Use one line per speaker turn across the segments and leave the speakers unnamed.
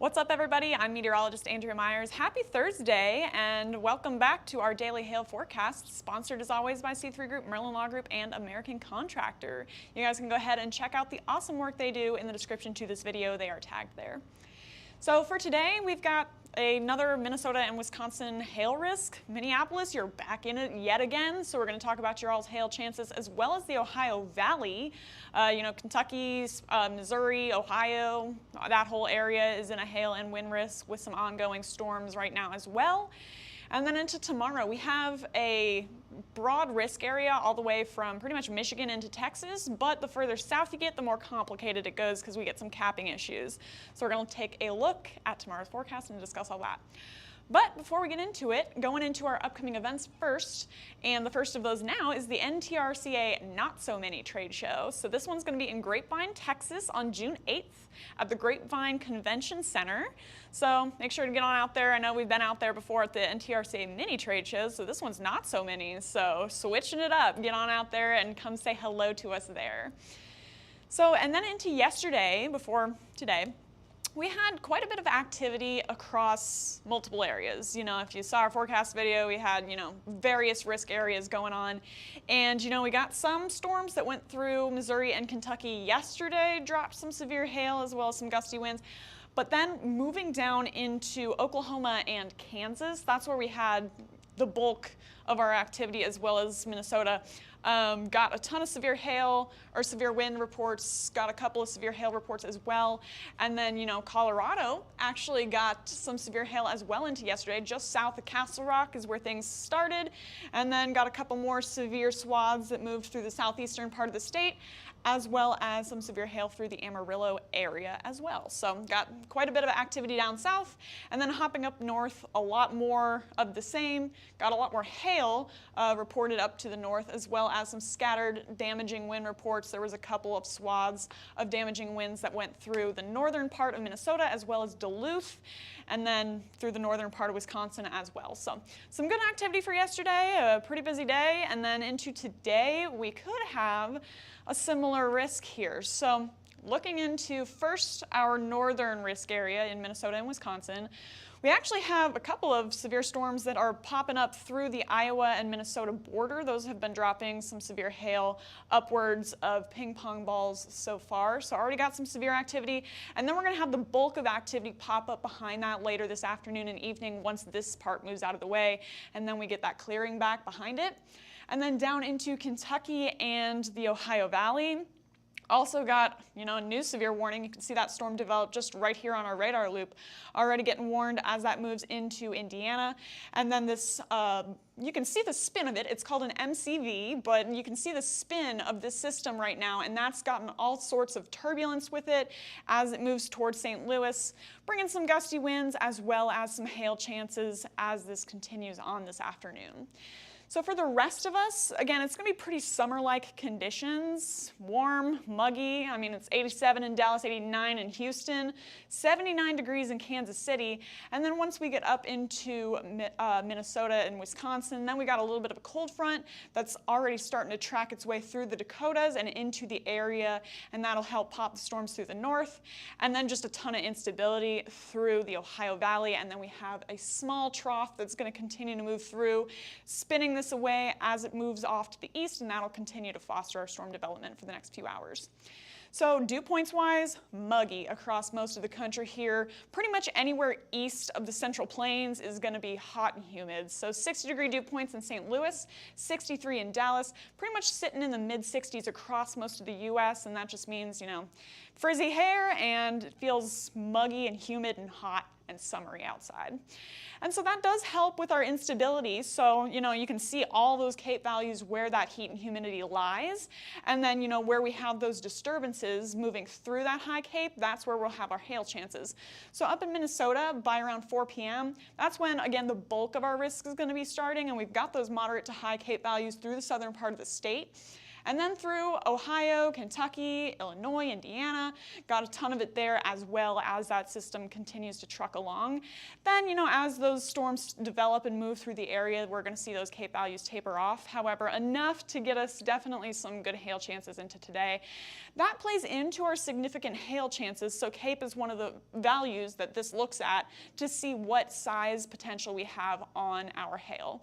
What's up, everybody? I'm meteorologist Andrea Myers. Happy Thursday, and welcome back to our daily hail forecast, sponsored as always by C3 Group, Merlin Law Group, and American Contractor. You guys can go ahead and check out the awesome work they do in the description to this video. They are tagged there. So for today, we've got another Minnesota and Wisconsin hail risk. Minneapolis, you're back in it yet again, so we're going to talk about your all's hail chances as well as the Ohio Valley. Kentucky, Missouri, Ohio, that whole area is in a hail and wind risk with some ongoing storms right now as well. And then into tomorrow, we have a broad risk area all the way from pretty much Michigan into Texas, but the further south you get, the more complicated it goes because we get some capping issues. So we're going to take a look at tomorrow's forecast and discuss all that. But before we get into it, going into our upcoming events first, and the first of those now is the NTRCA Not So Many trade show. So this one's going to be in Grapevine, Texas on June 8th at the Grapevine Convention Center. So make sure to get on out there. I know we've been out there before at the NTRCA mini trade shows, so this one's not so many. So switching it up, get on out there and come say hello to us there. So, and then into yesterday, before today, we had quite a bit of activity across multiple areas. If you saw our forecast video, we had, various risk areas going on. And, we got some storms that went through Missouri and Kentucky yesterday, dropped some severe hail as well as some gusty winds. But then moving down into Oklahoma and Kansas, that's where we had the bulk of our activity as well as Minnesota. Got a ton of severe hail or severe wind reports, got a couple of severe hail reports as well. And then, Colorado actually got some severe hail as well into yesterday. Just south of Castle Rock is where things started. And then got a couple more severe swaths that moved through the southeastern part of the state, as well as some severe hail through the Amarillo area as well. So got quite a bit of activity down south, and then hopping up north, a lot more of the same. Got a lot more hail reported up to the north, as well as some scattered damaging wind reports. There was a couple of swaths of damaging winds that went through the northern part of Minnesota, as well as Duluth, and then through the northern part of Wisconsin as well. So some good activity for yesterday, a pretty busy day, and then into today, we could have a similar risk here. So looking into first our northern risk area in Minnesota and Wisconsin, we actually have a couple of severe storms that are popping up through the Iowa and Minnesota border. Those have been dropping some severe hail, upwards of ping pong balls so far. So already got some severe activity. And then we're going to have the bulk of activity pop up behind that later this afternoon and evening once this part moves out of the way. And then we get that clearing back behind it. And then down into Kentucky and the Ohio Valley. Also got, a new severe warning. You can see that storm develop just right here on our radar loop. Already getting warned as that moves into Indiana. And then this, you can see the spin of it. It's called an MCV, but you can see the spin of this system right now, and that's gotten all sorts of turbulence with it as it moves towards St. Louis, bringing some gusty winds as well as some hail chances as this continues on this afternoon. So for the rest of us, again, it's going to be pretty summer-like conditions, warm, muggy. I mean, it's 87 in Dallas, 89 in Houston, 79 degrees in Kansas City. And then once we get up into Minnesota and Wisconsin, then we got a little bit of a cold front that's already starting to track its way through the Dakotas and into the area, and that'll help pop the storms through the north. And then just a ton of instability through the Ohio Valley, and then we have a small trough that's going to continue to move through, spinning this away as it moves off to the east, and that'll continue to foster our storm development for the next few hours. So dew points wise, muggy across most of the country here. Pretty much anywhere east of the Central Plains is going to be hot and humid. So 60-degree dew points in St. Louis, 63 in Dallas, pretty much sitting in the mid-60s across most of the U.S., and that just means, frizzy hair, and it feels muggy and humid and hot and summery outside. And so that does help with our instability. So, you can see all those CAPE values where that heat and humidity lies. And then, where we have those disturbances moving through that high CAPE, that's where we'll have our hail chances. So up in Minnesota by around 4 p.m., that's when, again, the bulk of our risk is going to be starting. And we've got those moderate to high CAPE values through the southern part of the state. And then through Ohio, Kentucky, Illinois, Indiana, got a ton of it there as well as that system continues to truck along. Then, as those storms develop and move through the area, we're going to see those CAPE values taper off. However, enough to get us definitely some good hail chances into today. That plays into our significant hail chances, so CAPE is one of the values that this looks at to see what size potential we have on our hail.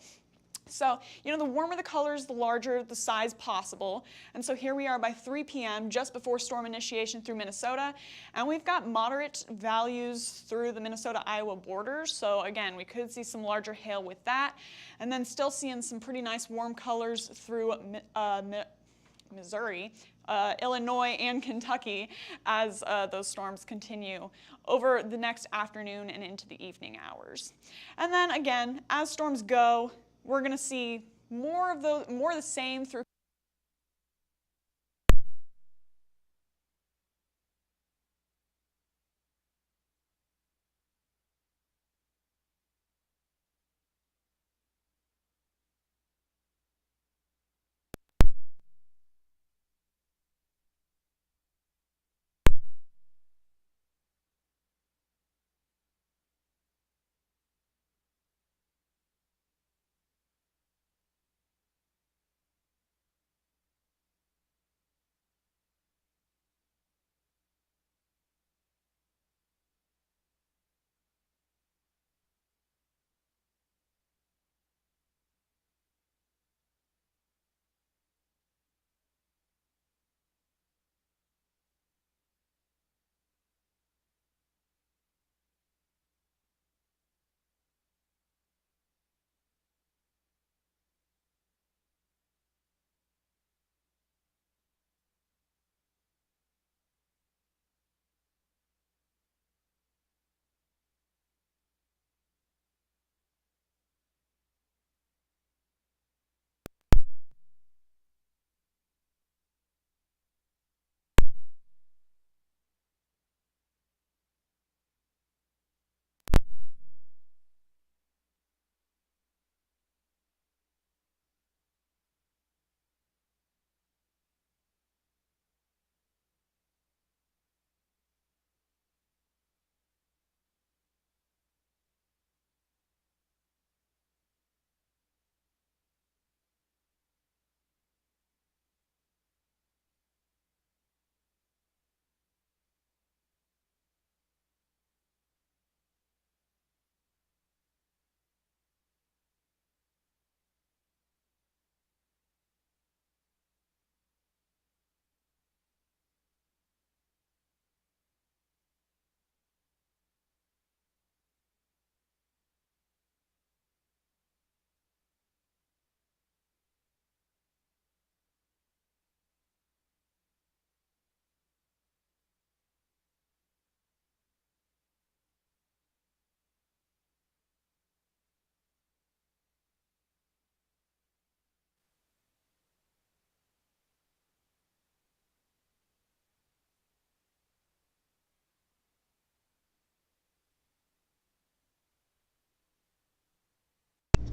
So, the warmer the colors, the larger the size possible. And so here we are by 3 p.m., just before storm initiation through Minnesota. And we've got moderate values through the Minnesota-Iowa border. So again, we could see some larger hail with that. And then still seeing some pretty nice warm colors through Missouri, Illinois, and Kentucky as those storms continue over the next afternoon and into the evening hours. And then again, as storms go, we're going to see more of the same through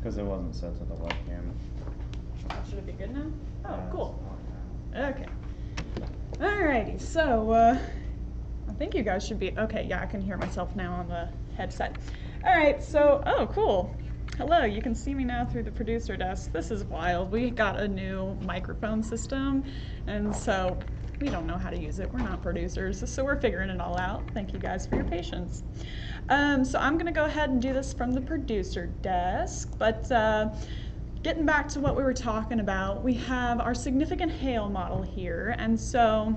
Because it wasn't set to the webcam.
Should it be good now? Oh, cool. Okay. Alrighty, so I think you guys should be, okay, yeah, I can hear myself now on the headset. Alright, so, oh, cool. Hello, you can see me now through the producer desk. This is wild. We got a new microphone system, and so we don't know how to use it. We're not producers, so we're figuring it all out. Thank you guys for your patience. So I'm going to go ahead and do this from the producer desk, but getting back to what we were talking about, we have our significant hail model here, and so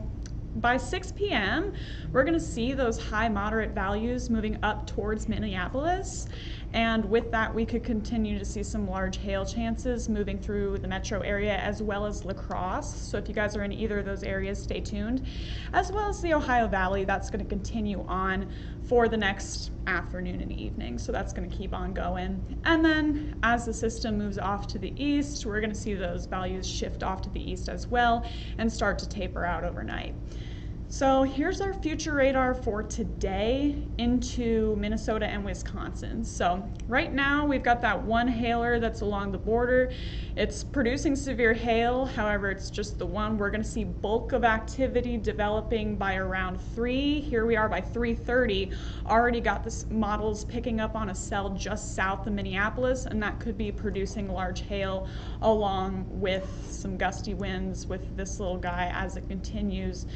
by 6 p.m., we're going to see those high moderate values moving up towards Minneapolis. And with that, we could continue to see some large hail chances moving through the metro area as well as La Crosse. So if you guys are in either of those areas, stay tuned. As well as the Ohio Valley, that's going to continue on for the next afternoon and evening. So that's going to keep on going. And then as the system moves off to the east, we're going to see those values shift off to the east as well and start to taper out overnight. So here's our future radar for today into Minnesota and Wisconsin. So right now we've got that one hailer that's along the border. It's producing severe hail, however, it's just the one. We're going to see bulk of activity developing by around 3. Here we are by 3:30. Already got the models picking up on a cell just south of Minneapolis, and that could be producing large hail along with some gusty winds with this little guy as it continues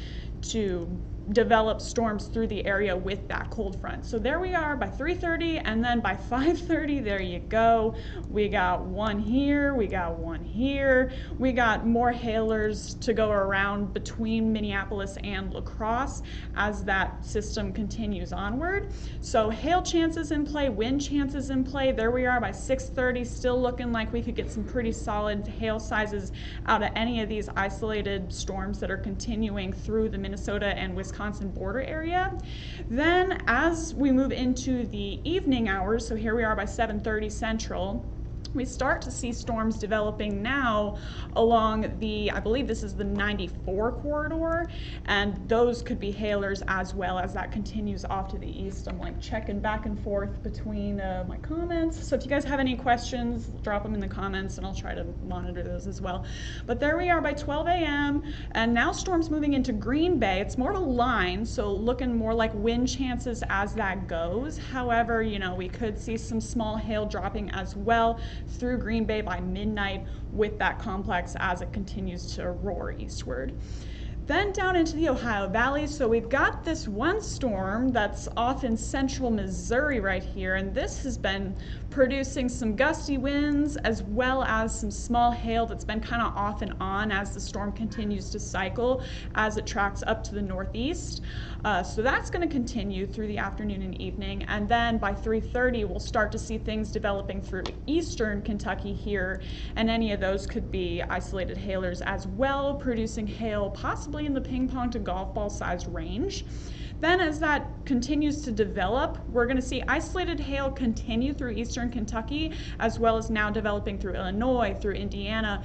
to develop storms through the area with that cold front. So there we are by 3:30, and then by 5:30, there you go. We got one here, we got one here. We got more hailers to go around between Minneapolis and La Crosse as that system continues onward. So hail chances in play, wind chances in play. There we are by 6:30, still looking like we could get some pretty solid hail sizes out of any of these isolated storms that are continuing through the Minnesota and Wisconsin border area. Then as we move into the evening hours, so here we are by 7:30 Central, we start to see storms developing now along the, I believe this is the 94 corridor, and those could be hailers as well as that continues off to the east. I'm like checking back and forth between my comments. So if you guys have any questions, drop them in the comments and I'll try to monitor those as well. But there we are by 12 a.m. and now storms moving into Green Bay. It's more of a line, so looking more like wind chances as that goes. However, you know, we could see some small hail dropping as well through Green Bay by midnight with that complex as it continues to roar eastward. Then down into the Ohio Valley, so we've got this one storm that's off in central Missouri right here, and this has been producing some gusty winds as well as some small hail that's been kind of off and on as the storm continues to cycle as it tracks up to the northeast. So that's going to continue through the afternoon and evening, and then by 3:30 we'll start to see things developing through eastern Kentucky here, and any of those could be isolated hailers as well, producing hail possibly in the ping pong to golf ball sized range. Then as that continues to develop, we're going to see isolated hail continue through eastern Kentucky, as well as now developing through Illinois, through Indiana,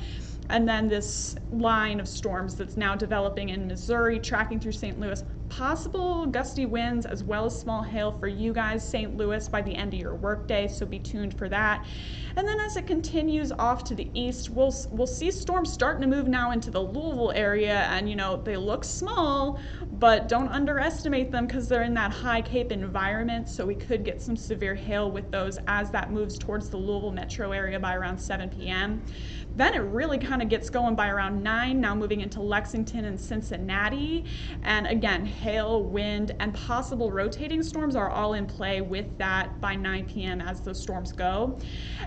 and then this line of storms that's now developing in Missouri, tracking through St. Louis. Possible gusty winds as well as small hail for you guys, St. Louis, by the end of your workday, so be tuned for that. And then as it continues off to the east, we'll see storms starting to move now into the Louisville area, and you know, they look small, but don't underestimate them because they're in that high Cape environment, so we could get some severe hail with those as that moves towards the Louisville metro area by around 7 p.m. Then it really kind of gets going by around 9, now moving into Lexington and Cincinnati, and again, hail, wind, and possible rotating storms are all in play with that by 9 p.m. as those storms go.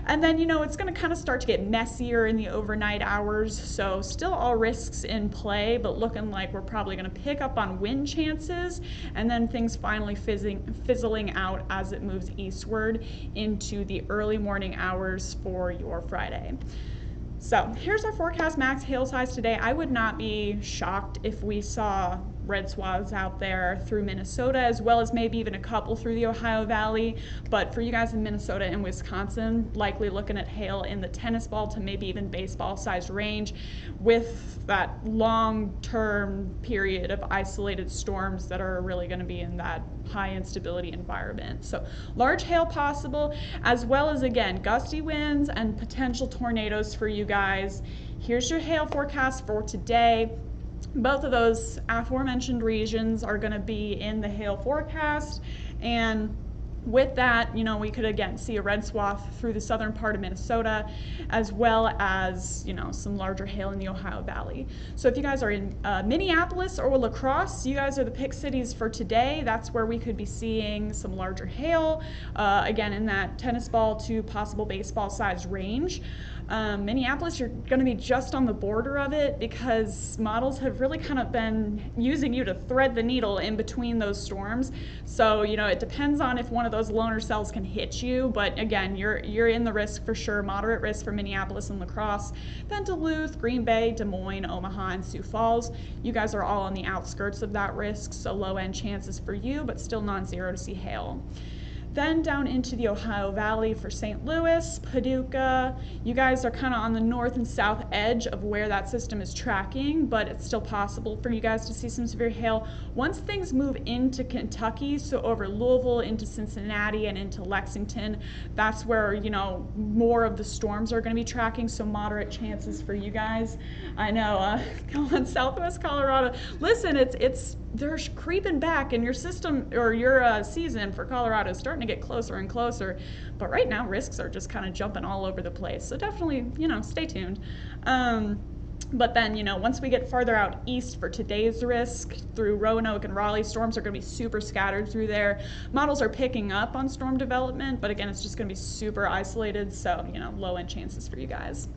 And then, you know, it's going to kind of start to get messier in the overnight hours, so still all risks in play, but looking like we're probably going to pick up on wind chances, and then things finally fizzling out as it moves eastward into the early morning hours for your Friday. So here's our forecast max hail size today. I would not be shocked if we saw red swaths out there through Minnesota, as well as maybe even a couple through the Ohio Valley. But for you guys in Minnesota and Wisconsin, likely looking at hail in the tennis ball to maybe even baseball sized range, with that long-term period of isolated storms that are really going to be in that high instability environment. So large hail possible, as well as, again, gusty winds and potential tornadoes for you guys. Here's your hail forecast for today. Both of those aforementioned regions are going to be in the hail forecast, and with that, you know, we could again see a red swath through the southern part of Minnesota, as well as, you know, some larger hail in the Ohio Valley. So if you guys are in Minneapolis or La Crosse, you guys are the pick cities for today. That's where we could be seeing some larger hail, again in that tennis ball to possible baseball size range. Minneapolis, you're going to be just on the border of it because models have really kind of been using you to thread the needle in between those storms. So, you know, it depends on if one of those loner cells can hit you, but again, you're in the risk for sure. Moderate risk for Minneapolis and La Crosse. Then Duluth, Green Bay, Des Moines, Omaha, and Sioux Falls. You guys are all on the outskirts of that risk, so low end chances for you, but still non-zero to see hail. Then down into the Ohio Valley for St. Louis, Paducah. You guys are kind of on the north and south edge of where that system is tracking, but it's still possible for you guys to see some severe hail. Once things move into Kentucky, so over Louisville, into Cincinnati, and into Lexington, that's where, you know, more of the storms are going to be tracking, so moderate chances for you guys. I know, going southwest Colorado. Listen, they're creeping back, and your system, or your season for Colorado is starting to get closer and closer, but right now risks are just kind of jumping all over the place, so definitely, you know, stay tuned. But then, you know, once we get farther out east for today's risk through Roanoke and Raleigh, storms are going to be super scattered through there. Models are picking up on storm development, but again, it's just going to be super isolated, so, you know, low end chances for you guys.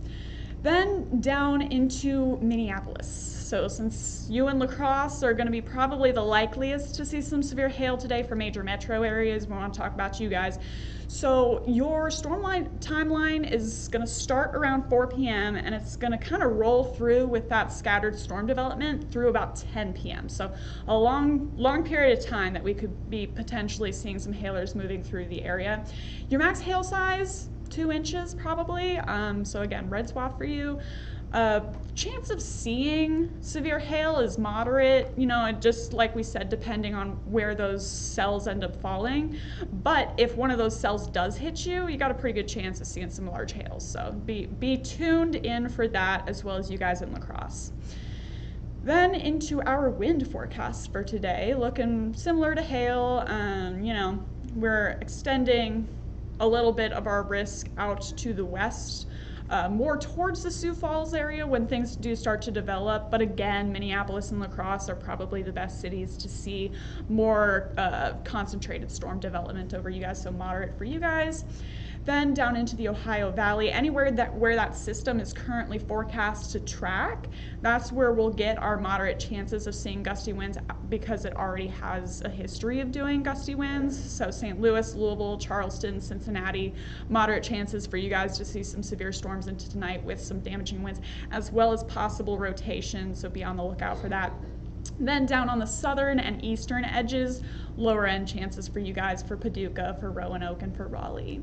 Then down into Minneapolis. So since you and La Crosse are going to be probably the likeliest to see some severe hail today for major metro areas, we want to talk about you guys. So your storm timeline is going to start around 4 p.m. and it's going to kind of roll through with that scattered storm development through about 10 p.m. So a long period of time that we could be potentially seeing some hailers moving through the area. Your max hail size, 2 inches probably. So again, red swath for you. Chance of seeing severe hail is moderate, you know, just like we said, depending on where those cells end up falling. But if one of those cells does hit you, you got a pretty good chance of seeing some large hails. So be tuned in for that, as well as you guys in La Crosse. Then into our wind forecast for today, looking similar to hail. You know, we're extending a little bit of our risk out to the west, more towards the Sioux Falls area when things do start to develop. But again, Minneapolis and La Crosse are probably the best cities to see more concentrated storm development over you guys, so moderate for you guys. Then down into the Ohio Valley, anywhere where that system is currently forecast to track, that's where we'll get our moderate chances of seeing gusty winds because it already has a history of doing gusty winds. So St. Louis, Louisville, Charleston, Cincinnati, moderate chances for you guys to see some severe storms into tonight with some damaging winds, as well as possible rotation, so be on the lookout for that. Then down on the southern and eastern edges, lower end chances for you guys for Paducah, for Roanoke, and for Raleigh.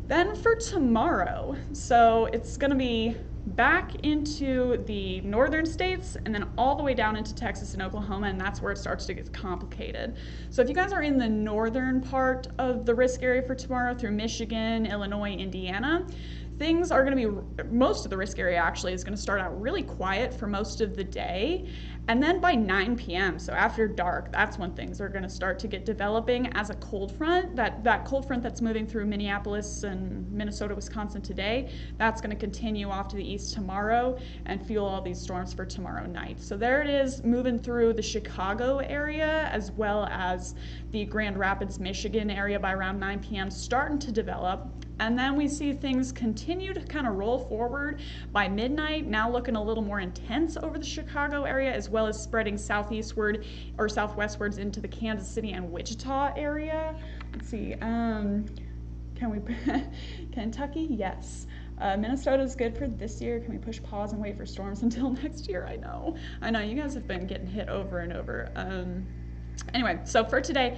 Then for tomorrow, so it's going to be back into the northern states and then all the way down into Texas and Oklahoma, and that's where it starts to get complicated. So if you guys are in the northern part of the risk area for tomorrow through Michigan, Illinois, Indiana, things are going to be, most of the risk area actually is going to start out really quiet for most of the day. And then by 9 p.m., so after dark, that's when things are going to start to get developing as a cold front. That cold front that's moving through Minneapolis and Minnesota, Wisconsin today, that's going to continue off to the east tomorrow and fuel all these storms for tomorrow night. So there it is, moving through the Chicago area as well as the Grand Rapids, Michigan area by around 9 p.m., starting to develop. And then we see things continue to kind of roll forward by midnight, now looking a little more intense over the Chicago area, as well as spreading southeastward or southwestwards into the Kansas City and Wichita area. Let's see, Kentucky, yes. Minnesota is good for this year. Can we push pause and wait for storms until next year? I know, you guys have been getting hit over and over. Anyway, so for today,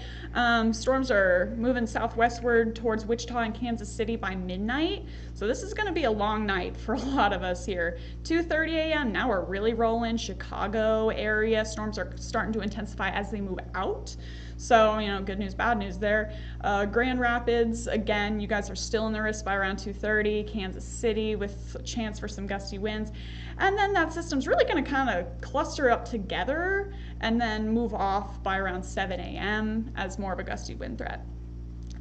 storms are moving southwestward towards Wichita and Kansas City by midnight. So this is going to be a long night for a lot of us here. 2:30 a.m. Now we're really rolling. Chicago area storms are starting to intensify as they move out. So, you know, good news, bad news there. Grand Rapids, again, you guys are still in the risk by around 2:30. Kansas City with a chance for some gusty winds. And then that system's really going to kind of cluster up together and then move off by around 7 a.m. as more of a gusty wind threat.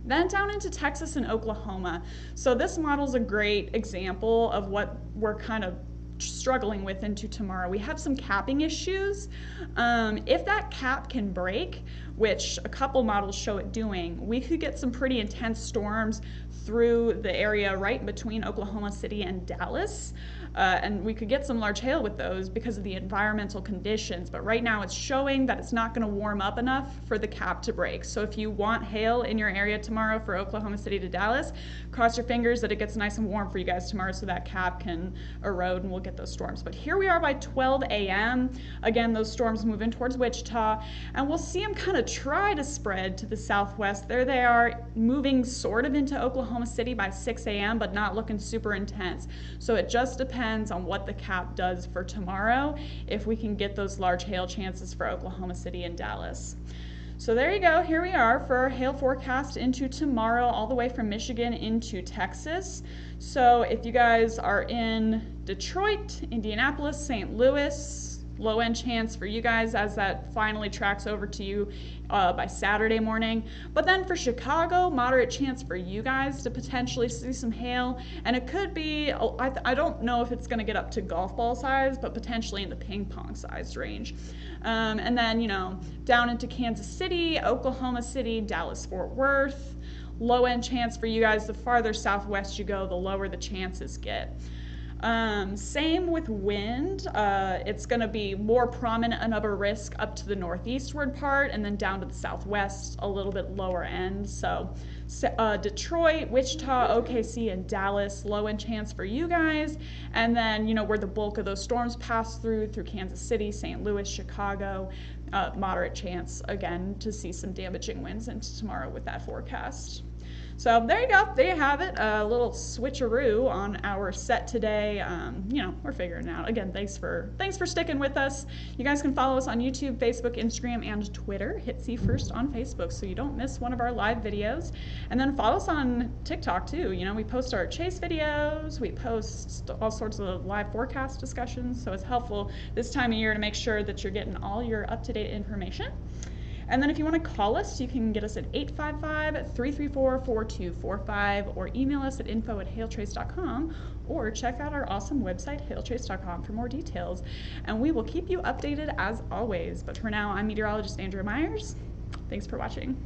Then down into Texas and Oklahoma. So this model's a great example of what we're kind of struggling with into tomorrow. We have some capping issues. If that cap can break, which a couple models show it doing, we could get some pretty intense storms through the area right between Oklahoma City and Dallas. And we could get some large hail with those because of the environmental conditions. But right now it's showing that it's not going to warm up enough for the cap to break. So if you want hail in your area tomorrow for Oklahoma City to Dallas, cross your fingers that it gets nice and warm for you guys tomorrow so that cap can erode and we'll get those storms. But here we are by 12 a.m. Again, those storms moving towards Wichita, and we'll see them kind of try to spread to the southwest. There they are, moving sort of into Oklahoma City by 6 a.m., but not looking super intense. So it just depends on what the cap does for tomorrow, if we can get those large hail chances for Oklahoma City and Dallas. So there you go. Here we are for our hail forecast into tomorrow, all the way from Michigan into Texas. So if you guys are in Detroit, Indianapolis, St. Louis, low end chance for you guys as that finally tracks over to you by Saturday morning. But then for Chicago, moderate chance for you guys to potentially see some hail. And it could be, I don't know if it's going to get up to golf ball size, but potentially in the ping pong size range. And then, you know, down into Kansas City, Oklahoma City, Dallas, Fort Worth. Low end chance for you guys. The farther southwest you go, the lower the chances get. Same with wind. It's going to be more prominent and of a risk up to the northeastward part, and then down to the southwest, a little bit lower end. So Detroit, Wichita, OKC, and Dallas, low end chance for you guys. And then, you know, where the bulk of those storms pass through Kansas City, St. Louis, Chicago, moderate chance, again, to see some damaging winds into tomorrow with that forecast. So there you go. There you have it. A little switcheroo on our set today. You know, we're figuring it out. Again, thanks for sticking with us. You guys can follow us on YouTube, Facebook, Instagram, and Twitter. Hit See First on Facebook so you don't miss one of our live videos. And then follow us on TikTok too. You know, we post our chase videos. We post all sorts of live forecast discussions. So it's helpful this time of year to make sure that you're getting all your up-to-date information. And then if you want to call us, you can get us at 855-334-4245 or email us at info@hailtrace.com or check out our awesome website, hailtrace.com, for more details. And we will keep you updated as always. But for now, I'm meteorologist Andrea Myers. Thanks for watching.